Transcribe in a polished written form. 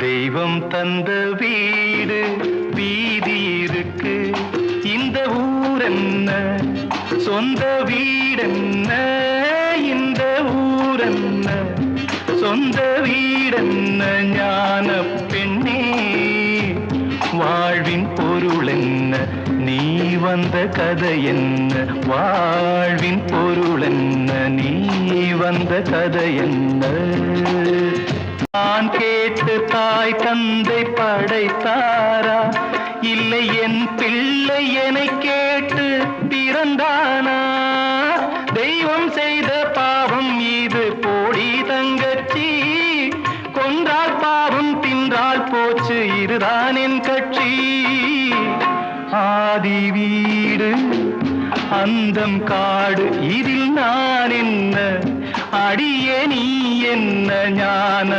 தெய்வம் தந்த வீடு வீதி இருக்கு. இந்த ஊரென்ன சொந்த வீடென்ன, இந்த ஊரென்ன சொந்த வீடென்ன. ஞான பெண்ணே வாழ்வின் பொருள் என்ன, நீ வந்த கதை என்ன. வாழ்வின் பொருள் என்ன, நீ வந்த கதை என்ன. நான் கேட்டு தாய் தந்தை படைத்தாரா, இல்லை என் பிள்ளை என்னை கேட்டு பிறந்தானா. தெய்வம் செய்த பாவம் இது போடி தங்கச்சி, கொன்றால் பாவம் தின்றால் போச்சு இதுதான் என் கட்சி. ஆதி வீடு அந்தம் காடு, இதில் நான் என்ன, அடியே நீ என்ன. ஞான